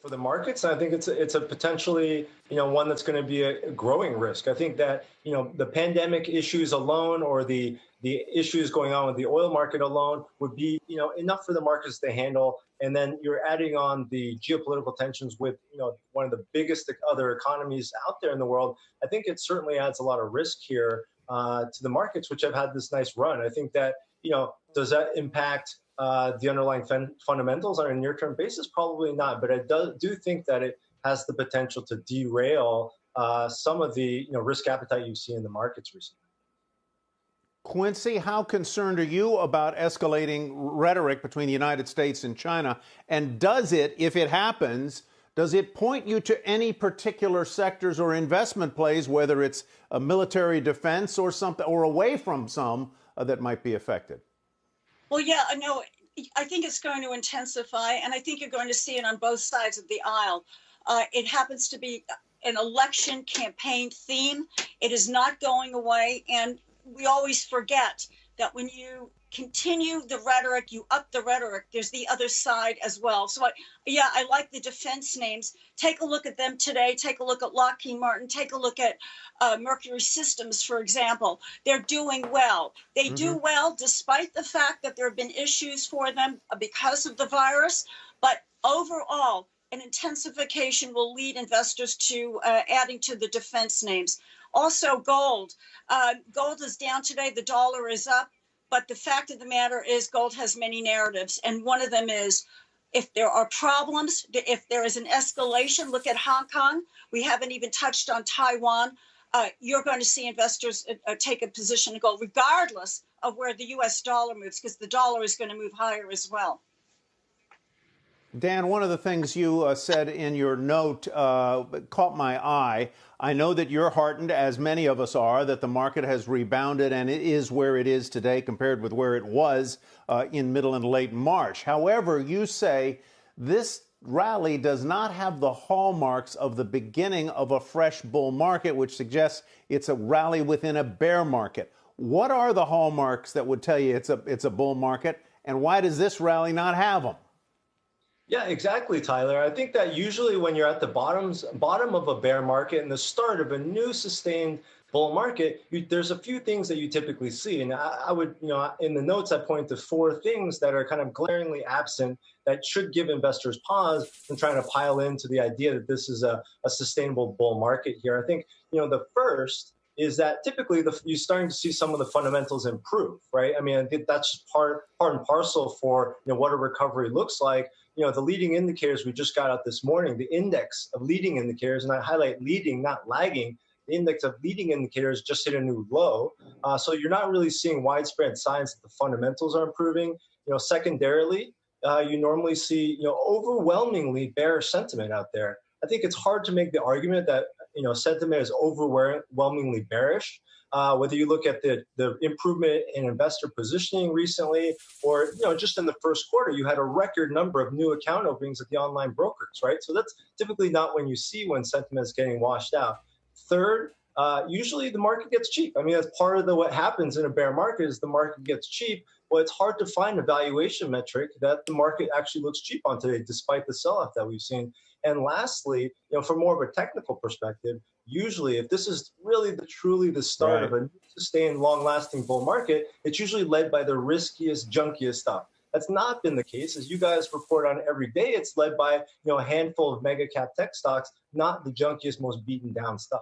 for the markets. And I think it's a potentially, one that's going to be a growing risk. I think that, the pandemic issues alone or the issues going on with the oil market alone would be, enough for the markets to handle. And then you're adding on the geopolitical tensions with, one of the biggest other economies out there in the world. I think it certainly adds a lot of risk here to the markets, which have had this nice run. I think that, does that impact the underlying fundamentals on a near-term basis? Probably not, but I do think that it has the potential to derail some of the risk appetite you see in the markets recently. Quincy, how concerned are you about escalating rhetoric between the United States and China? And does it, if it happens, does it point you to any particular sectors or investment plays, whether it's a military defense or something, or away from some that might be affected? Well, yeah, no, I think it's going to intensify, and I think you're going to see it on both sides of the aisle. It happens to be an election campaign theme. It is not going away, and we always forget that when you continue the rhetoric, you up the rhetoric, there's the other side as well. So, I like the defense names. Take a look at them today. Take a look at Lockheed Martin. Take a look at Mercury Systems, for example. They're doing well. They do well despite the fact that there have been issues for them because of the virus. But overall, an intensification will lead investors to adding to the defense names. Also, gold. Gold is down today. The dollar is up. But the fact of the matter is gold has many narratives. And one of them is if there are problems, if there is an escalation, look at Hong Kong. We haven't even touched on Taiwan. You're going to see investors take a position in gold, regardless of where the U.S. dollar moves, because the dollar is going to move higher as well. Dan, one of the things you said in your note caught my eye. I know that you're heartened, as many of us are, that the market has rebounded and it is where it is today compared with where it was in middle and late March. However, you say this rally does not have the hallmarks of the beginning of a fresh bull market, which suggests it's a rally within a bear market. What are the hallmarks that would tell you it's a bull market, and why does this rally not have them? Yeah, exactly, Tyler. I think that usually when you're at the bottom of a bear market and the start of a new sustained bull market, there's a few things that you typically see. And I would, in the notes, I point to 4 things that are kind of glaringly absent that should give investors pause from trying to pile into the idea that this is a sustainable bull market here. I think, the first is that typically you're starting to see some of the fundamentals improve, right? I mean, I think that's part and parcel for what a recovery looks like. The leading indicators we just got out this morning, the index of leading indicators, and I highlight leading, not lagging, the index of leading indicators just hit a new low. So you're not really seeing widespread signs that the fundamentals are improving. Secondarily, you normally see, overwhelmingly bearish sentiment out there. I think it's hard to make the argument that, sentiment is overwhelmingly bearish. Whether you look at the improvement in investor positioning recently, or just in the first quarter, you had a record number of new account openings at the online brokers, right? So that's typically not when sentiment is getting washed out. Third, usually the market gets cheap. I mean, that's part of what happens in a bear market is the market gets cheap. Well, it's hard to find a valuation metric that the market actually looks cheap on today, despite the sell-off that we've seen. And lastly, from more of a technical perspective, usually if this is really truly the start of a sustained, long-lasting bull market, it's usually led by the riskiest, junkiest stuff. That's not been the case. As you guys report on every day, it's led by a handful of mega cap tech stocks, not the junkiest, most beaten down stuff.